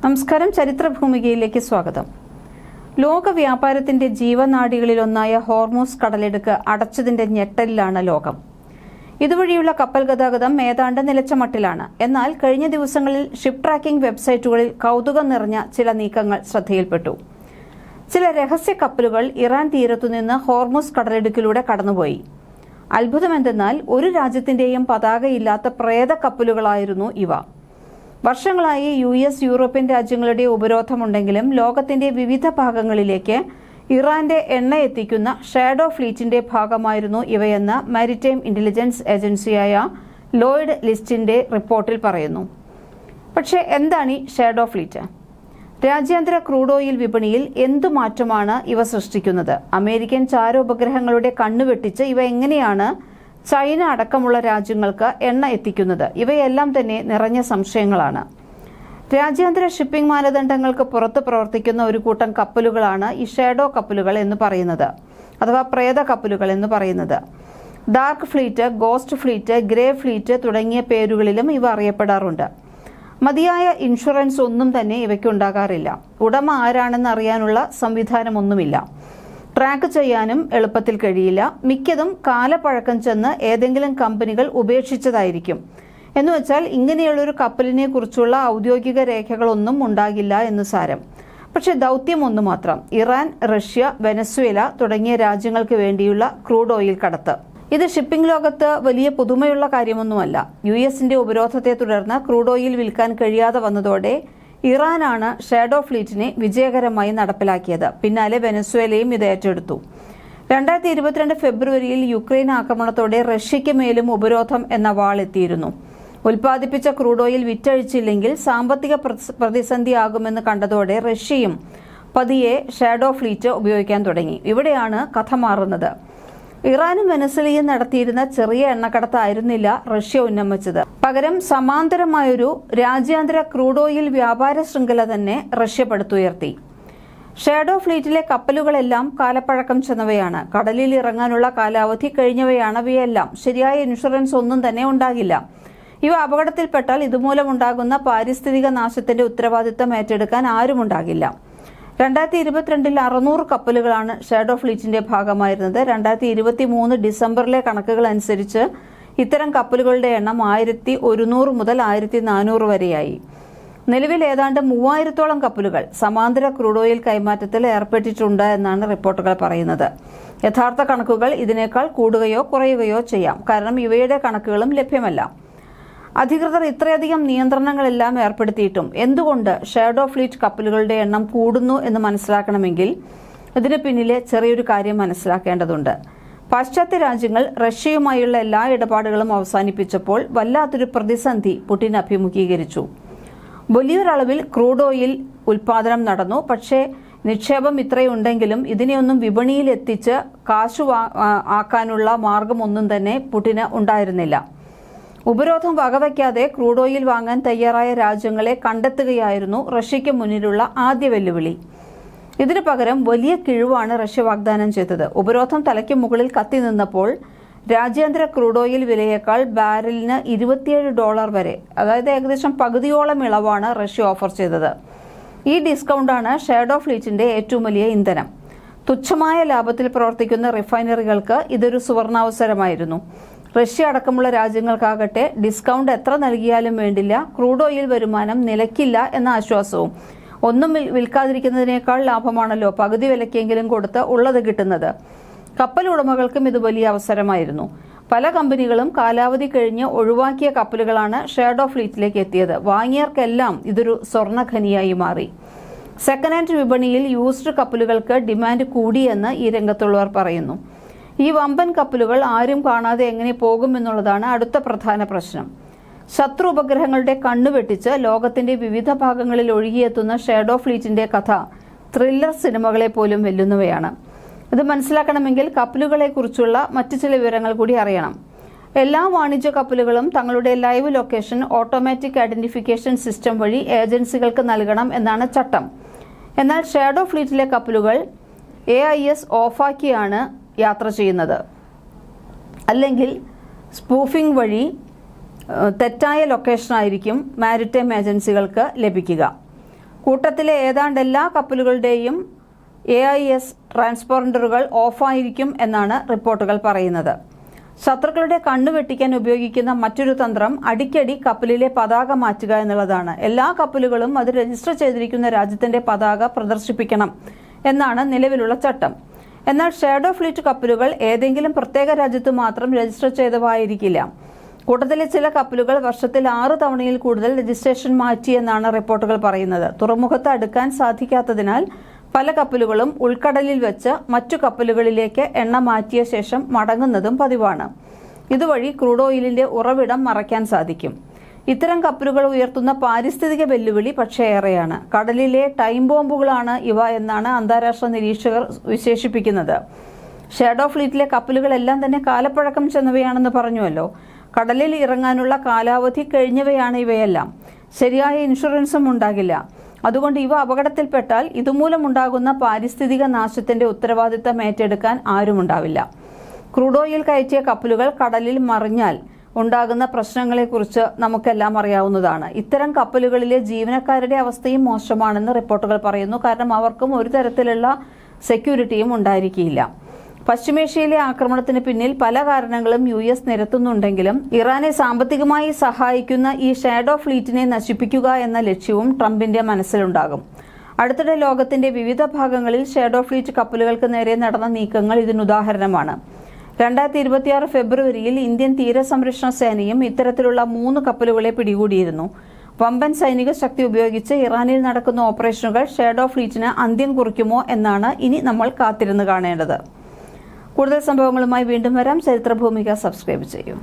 നമസ്കാരം. ചരിത്രഭൂമികയിലേക്ക് സ്വാഗതം. ലോക വ്യാപാരത്തിന്റെ ജീവനാഡികളിലൊന്നായ ഹോർമൂസ് കടലിടുക്ക് അടച്ചതിന്റെ ഞെട്ടലിലാണ് ലോകം. ഇതുവഴിയുള്ള കപ്പൽ ഗതാഗതം ഏതാണ്ട് നിലച്ച മട്ടിലാണ്. എന്നാൽ കഴിഞ്ഞ ദിവസങ്ങളിൽ ഷിപ്പ് ട്രാക്കിംഗ് വെബ്സൈറ്റുകളിൽ കൗതുകം നിറഞ്ഞ ചില നീക്കങ്ങൾ ശ്രദ്ധയിൽപ്പെട്ടു. ചില രഹസ്യ കപ്പലുകൾ ഇറാൻ തീരത്തുനിന്ന് ഹോർമൂസ് കടലിടുക്കിലൂടെ കടന്നുപോയി. അത്ഭുതമെന്തെന്നാൽ ഒരു രാജ്യത്തിന്റെയും പതാകയില്ലാത്ത പ്രേത കപ്പലുകളായിരുന്നു ഇവ. വർഷങ്ങളായി US, യൂറോപ്യൻ രാജ്യങ്ങളുടെ ഉപരോധമുണ്ടെങ്കിലും ലോകത്തിന്റെ വിവിധ ഭാഗങ്ങളിലേക്ക് ഇറാന്റെ എണ്ണ എത്തിക്കുന്ന ഷാഡോ ഫ്ലീറ്റിന്റെ ഭാഗമായിരുന്നു ഇവയെന്ന് മാരിടൈം ഇന്റലിജൻസ് ഏജൻസിയായ ലോയ്ഡ് ലിസ്റ്റിന്റെ റിപ്പോർട്ടിൽ പറയുന്നു. പക്ഷേ എന്താണ് ഈ ഷാഡോ ഫ്ലീറ്റ്? രാജ്യാന്തര ക്രൂഡ് ഓയിൽ വിപണിയിൽ എന്തു മാറ്റമാണ് ഇവ സൃഷ്ടിക്കുന്നത്? അമേരിക്കൻ ചാരോപഗ്രഹങ്ങളുടെ കണ്ണുവെട്ടിച്ച് ഇവ എങ്ങനെയാണ് ചൈന അടക്കമുള്ള രാജ്യങ്ങൾക്ക് എണ്ണ എത്തിക്കുന്നത്? ഇവയെല്ലാം തന്നെ നിറഞ്ഞ സംശയങ്ങളാണ്. രാജ്യാന്തര ഷിപ്പിംഗ് മാനദണ്ഡങ്ങൾക്ക് പുറത്ത് പ്രവർത്തിക്കുന്ന ഒരു കൂട്ടം കപ്പലുകളാണ് ഈ ഷാഡോ കപ്പലുകൾ എന്ന് പറയുന്നത്, അഥവാ പ്രേത കപ്പലുകൾ എന്ന് പറയുന്നത്. Dark fleet, ghost fleet, grey fleet തുടങ്ങിയ പേരുകളിലും ഇവ അറിയപ്പെടാറുണ്ട്. മതിയായ ഇൻഷുറൻസ് ഒന്നും തന്നെ ഇവയ്ക്കുണ്ടാകാറില്ല. ഉടമ ആരാണെന്ന് അറിയാനുള്ള സംവിധാനമൊന്നുമില്ല. ട്രാക്ക് ചെയ്യാനും എളുപ്പത്തിൽ കഴിയില്ല. മിക്കതും കാലപ്പഴക്കം ചെന്ന് ഏതെങ്കിലും കമ്പനികൾ ഉപേക്ഷിച്ചതായിരിക്കും. എന്നുവെച്ചാൽ ഇങ്ങനെയുള്ളൊരു കപ്പലിനെ കുറിച്ചുള്ള ഔദ്യോഗിക രേഖകളൊന്നും ഉണ്ടാകില്ല എന്ന് സാരം. പക്ഷെ ദൗത്യം ഒന്നു മാത്രം: ഇറാൻ, റഷ്യ, വെനസ്വേല തുടങ്ങിയ രാജ്യങ്ങൾക്ക് വേണ്ടിയുള്ള ക്രൂഡ് ഓയിൽ കടത്ത്. ഇത് ഷിപ്പിംഗ് ലോകത്ത് വലിയ പുതുമയുള്ള കാര്യമൊന്നുമല്ല. US-ന്റെ ഉപരോധത്തെ തുടർന്ന് ക്രൂഡ് ഓയിൽ വിൽക്കാൻ കഴിയാതെ വന്നതോടെ ഇറാനാണ് ഷാഡോ ഫ്ലീറ്റിനെ വിജയകരമായി നടപ്പിലാക്കിയത്. പിന്നാലെ വെനസ്വേലയും ഇത് ഏറ്റെടുത്തു. 2022 ഫെബ്രുവരിയിൽ യുക്രൈൻ ആക്രമണത്തോടെ റഷ്യയ്ക്ക് മേലും ഉപരോധം എന്ന വാളെത്തിയിരുന്നു. ഉൽപ്പാദിപ്പിച്ച ക്രൂഡ് ഓയിൽ വിറ്റഴിച്ചില്ലെങ്കിൽ സാമ്പത്തിക പ്രതിസന്ധിയാകുമെന്ന് കണ്ടതോടെ റഷ്യയും പതിയെ ഷാഡോ ഫ്ലീറ്റ് ഉപയോഗിക്കാൻ തുടങ്ങി. ഇവിടെയാണ് കഥ മാറുന്നത്. ഇറാനും വെനസ്വേലയും നടത്തിയിരുന്ന ചെറിയ എണ്ണക്കടത്തായിരുന്നില്ല റഷ്യ ഉന്നമിച്ചത്. പകരം സമാന്തരമായൊരു രാജ്യാന്തര ക്രൂഡ് ഓയിൽ വ്യാപാര ശൃംഖല തന്നെ റഷ്യ പടുത്തുയർത്തി. ഷാഡോ ഫ്ലീറ്റിലെ കപ്പലുകളെല്ലാം കാലപ്പഴക്കം ചെന്നവയാണ്. കടലിൽ ഇറങ്ങാനുള്ള കാലാവധി കഴിഞ്ഞവയാണവയെല്ലാം. ശരിയായ ഇൻഷുറൻസ് ഒന്നും തന്നെ ഉണ്ടാകില്ല. ഇവ അപകടത്തിൽപ്പെട്ടാൽ ഇതുമൂലമുണ്ടാകുന്ന പാരിസ്ഥിതിക നാശത്തിന്റെ ഉത്തരവാദിത്തം ഏറ്റെടുക്കാൻ ആരുമുണ്ടാകില്ല. 2022 600 കപ്പലുകളാണ് ഷാഡോ ഫ്ലീറ്റിന്റെ ഭാഗമായിരുന്നത്. 2023 ഡിസംബറിലെ കണക്കുകൾ അനുസരിച്ച് ഇത്തരം കപ്പലുകളുടെ എണ്ണം 1100 മുതൽ 1400 വരെയായി. നിലവിൽ ഏതാണ്ട് 3000-ഓളം കപ്പലുകൾ സമാന്തര ക്രൂഡ് ഓയിൽ കൈമാറ്റത്തിൽ ഏർപ്പെട്ടിട്ടുണ്ട് എന്നാണ് റിപ്പോർട്ടുകൾ പറയുന്നത്. യഥാർത്ഥ കണക്കുകൾ ഇതിനേക്കാൾ കൂടുകയോ കുറയുകയോ ചെയ്യാം. കാരണം ഇവയുടെ കണക്കുകളും ലഭ്യമല്ല. അധികൃതർ ഇത്രയധികം നിയന്ത്രണങ്ങളെല്ലാം ഏർപ്പെടുത്തിയിട്ടും എന്തുകൊണ്ട് ഷാഡോ ഫ്ലീറ്റ് കപ്പലുകളുടെ എണ്ണം കൂടുന്നു എന്ന് മനസ്സിലാക്കണമെങ്കിൽ ഇതിന് പിന്നിലെ ചെറിയൊരു കാര്യം മനസ്സിലാക്കേണ്ടതുണ്ട്. പാശ്ചാത്യ രാജ്യങ്ങൾ റഷ്യയുമായുള്ള എല്ലാ ഇടപാടുകളും അവസാനിപ്പിച്ചപ്പോൾ വല്ലാത്തൊരു പ്രതിസന്ധി പുടിൻ അഭിമുഖീകരിച്ചു. വലിയൊരളവിൽ ക്രൂഡ് ഓയിൽ ഉൽപാദനം നടന്നു. പക്ഷേ നിക്ഷേപം ഇത്രയുണ്ടെങ്കിലും ഇതിനെയൊന്നും വിപണിയിൽ എത്തിച്ച് കാശു ആക്കാനുള്ള മാർഗമൊന്നും തന്നെ പുടിന് ഉണ്ടായിരുന്നില്ല. ഉപരോധം വകവയ്ക്കാതെ ക്രൂഡ് ഓയിൽ വാങ്ങാൻ തയ്യാറായ രാജ്യങ്ങളെ കണ്ടെത്തുകയായിരുന്നു റഷ്യയ്ക്ക് മുന്നിലുള്ള ആദ്യ വെല്ലുവിളി. ഇതിനു പകരം വലിയ കിഴിവാണ് റഷ്യ വാഗ്ദാനം ചെയ്തത്. ഉപരോധം തലയ്ക്ക് മുകളിൽ കത്തി നിന്നപ്പോൾ രാജ്യാന്തര ക്രൂഡ് ഓയിൽ വിലയേക്കാൾ ബാരലിന് $27 വരെ, അതായത് ഏകദേശം പകുതിയോളം ഇളവാണ് റഷ്യ ഓഫർ ചെയ്തത്. ഈ ഡിസ്കൗണ്ടാണ് ഷാഡോ ഫ്ലീറ്റിന്റെ ഏറ്റവും വലിയ ഇന്ധനം. തുച്ഛമായ ലാഭത്തിൽ പ്രവർത്തിക്കുന്ന റിഫൈനറികൾക്ക് ഇതൊരു സുവർണാവസരമായിരുന്നു. റഷ്യ അടക്കമുള്ള രാജ്യങ്ങൾക്കാകട്ടെ ഡിസ്കൗണ്ട് എത്ര നൽകിയാലും വേണ്ടില്ല, ക്രൂഡ് ഓയിൽ വരുമാനം നിലയ്ക്കില്ല എന്ന ആശ്വാസവും. ഒന്നും വിൽക്കാതിരിക്കുന്നതിനേക്കാൾ ലാഭമാണല്ലോ പകുതി വിലക്കെങ്കിലും കൊടുത്ത് ഉള്ളത് കിട്ടുന്നത്. കപ്പൽ ഉടമകൾക്കും ഇത് വലിയ അവസരമായിരുന്നു. പല കമ്പനികളും കാലാവധി കഴിഞ്ഞ് ഒഴിവാക്കിയ കപ്പലുകളാണ് ഷാഡോ ഫ്ലീറ്റിലേക്ക് എത്തിയത്. വാങ്ങിയവർക്കെല്ലാം ഇതൊരു സ്വർണ്ണഖനിയായി മാറി. സെക്കൻഡ് ഹാൻഡ് വിപണിയിൽ യൂസ്ഡ് കപ്പലുകൾക്ക് ഡിമാൻഡ് കൂടിയെന്ന് ഈ രംഗത്തുള്ളവർ പറയുന്നു. ഈ വമ്പൻ കപ്പലുകൾ ആരും കാണാതെ എങ്ങനെ പോകുമെന്നുള്ളതാണ് അടുത്ത പ്രധാന പ്രശ്നം. ശത്രു ഉപഗ്രഹങ്ങളുടെ കണ്ണുവെട്ടിച്ച് ലോകത്തിന്റെ വിവിധ ഭാഗങ്ങളിൽ ഒഴുകിയെത്തുന്ന ഷാഡോ ഫ്ലീറ്റിന്റെ കഥ ത്രില്ലർ സിനിമകളെ പോലും വെല്ലുന്നവയാണ്. ഇത് മനസ്സിലാക്കണമെങ്കിൽ കപ്പലുകളെക്കുറിച്ചുള്ള മറ്റു ചില വിവരങ്ങൾ കൂടി അറിയണം. എല്ലാ വാണിജ്യ കപ്പലുകളും തങ്ങളുടെ live location automatic identification system വഴി ഏജൻസികൾക്ക് നൽകണം എന്നാണ് ചട്ടം. എന്നാൽ ഷാഡോ ഫ്ലീറ്റിലെ കപ്പലുകൾ AIS ഓഫാക്കിയാണ് യാത്ര ചെയ്യുന്നത്. അല്ലെങ്കിൽ സ്പൂഫിംഗ് വഴി തെറ്റായ ലൊക്കേഷനായിരിക്കും മാരിടൈം ഏജൻസികൾക്ക് ലഭിക്കുക. കൂട്ടത്തിലെ ഏതാണ്ട് എല്ലാ കപ്പലുകളുടെയും AIS ട്രാൻസ്പോണ്ടറുകൾ ഓഫായിരിക്കും എന്നാണ് റിപ്പോർട്ടുകൾ പറയുന്നത്. ശത്രുക്കളുടെ കണ്ണു വെട്ടിക്കാൻ ഉപയോഗിക്കുന്ന മറ്റൊരു തന്ത്രം അടിക്കടി കപ്പലിലെ പതാക മാറ്റുക എന്നുള്ളതാണ്. എല്ലാ കപ്പലുകളും അത് രജിസ്റ്റർ ചെയ്തിരിക്കുന്ന രാജ്യത്തിന്റെ പതാക പ്രദർശിപ്പിക്കണം എന്നാണ് നിലവിലുള്ള ചട്ടം. എന്നാൽ ഷാഡോ ഫ്ലീറ്റ് കപ്പലുകൾ ഏതെങ്കിലും പ്രത്യേക രാജ്യത്ത് മാത്രം രജിസ്റ്റർ ചെയ്തവായിരിക്കില്ല. കൂട്ടത്തിലെ ചില കപ്പലുകൾ വർഷത്തിൽ 6 തവണയിൽ കൂടുതൽ രജിസ്ട്രേഷൻ മാറ്റിയെന്നാണ് റിപ്പോർട്ടുകൾ പറയുന്നത്. തുറമുഖത്ത് അടുക്കാൻ സാധിക്കാത്തതിനാൽ പല കപ്പലുകളും ഉൾക്കടലിൽ വെച്ച് മറ്റു കപ്പലുകളിലേക്ക് എണ്ണ മാറ്റിയ ശേഷം മടങ്ങുന്നതും പതിവാണ്. ഇതുവഴി ക്രൂഡ് ഓയിലിന്റെ ഉറവിടം മറയ്ക്കാൻ സാധിക്കും. ഇത്തരം കപ്പലുകൾ ഉയർത്തുന്ന പാരിസ്ഥിതിക വെല്ലുവിളി പക്ഷേ ഏറെയാണ്. കടലിലെ ടൈം ബോംബുകളാണ് ഇവ എന്നാണ് അന്താരാഷ്ട്ര നിരീക്ഷകർ വിശേഷിപ്പിക്കുന്നത്. ഷാഡോ ഫ്ലീറ്റിലെ കപ്പലുകളെല്ലാം തന്നെ കാലപ്പഴക്കം ചെന്നവയാണെന്ന് പറഞ്ഞുവല്ലോ. കടലിൽ ഇറങ്ങാനുള്ള കാലാവധി കഴിഞ്ഞവയാണ് ഇവയെല്ലാം. ശരിയായ ഇൻഷുറൻസും ഉണ്ടാകില്ല. അതുകൊണ്ട് ഇവ അപകടത്തിൽപ്പെട്ടാൽ ഇതുമൂലമുണ്ടാകുന്ന പാരിസ്ഥിതിക നാശത്തിന്റെ ഉത്തരവാദിത്തം ഏറ്റെടുക്കാൻ ആരുമുണ്ടാവില്ല. ക്രൂഡ് ഓയിൽ കയറ്റിയ കപ്പലുകൾ കടലിൽ മറിഞ്ഞാൽ ഉണ്ടാകുന്ന പ്രശ്നങ്ങളെക്കുറിച്ച് നമുക്കെല്ലാം അറിയാവുന്നതാണ്. ഇത്തരം കപ്പലുകളിലെ ജീവനക്കാരുടെ അവസ്ഥയും മോശമാണെന്ന് റിപ്പോർട്ടുകൾ പറയുന്നു. കാരണം അവർക്കും ഒരു തരത്തിലുള്ള സെക്യൂരിറ്റിയും ഉണ്ടായിരിക്കില്ല. പശ്ചിമേഷ്യയിലെ ആക്രമണത്തിന് പിന്നിൽ പല കാരണങ്ങളും US നിരത്തുന്നുണ്ടെങ്കിലും ഇറാനെ സാമ്പത്തികമായി സഹായിക്കുന്ന ഈ ഷാഡോ ഫ്ലീറ്റിനെ നശിപ്പിക്കുക എന്ന ലക്ഷ്യവും ട്രംപിന്റെ മനസ്സിലുണ്ടാകും. അടുത്തിടെ ലോകത്തിന്റെ വിവിധ ഭാഗങ്ങളിൽ ഷാഡോ ഫ്ലീറ്റ് കപ്പലുകൾക്ക് നേരെ നടന്ന നീക്കങ്ങൾ ഇതിനുദാഹരണമാണ്. 2026 ഫെബ്രുവരിയിൽ ഇന്ത്യൻ തീരസംരക്ഷണ സേനയും ഇത്തരത്തിലുള്ള 3 കപ്പലുകളെ പിടികൂടിയിരുന്നു. വമ്പൻ സൈനിക ശക്തി ഉപയോഗിച്ച് ഇറാനിൽ നടക്കുന്ന ഓപ്പറേഷനുകൾ ഷാഡോ ഫ്ലീറ്റിന് അന്ത്യം കുറിക്കുമോ എന്നാണ് ഇനി നമ്മൾ കാത്തിരുന്ന് കാണേണ്ടത്. കൂടുതൽ സംഭവങ്ങളുമായി വീണ്ടും വരാം. ചരിത്രഭൂമിക സബ്സ്ക്രൈബ് ചെയ്യൂ.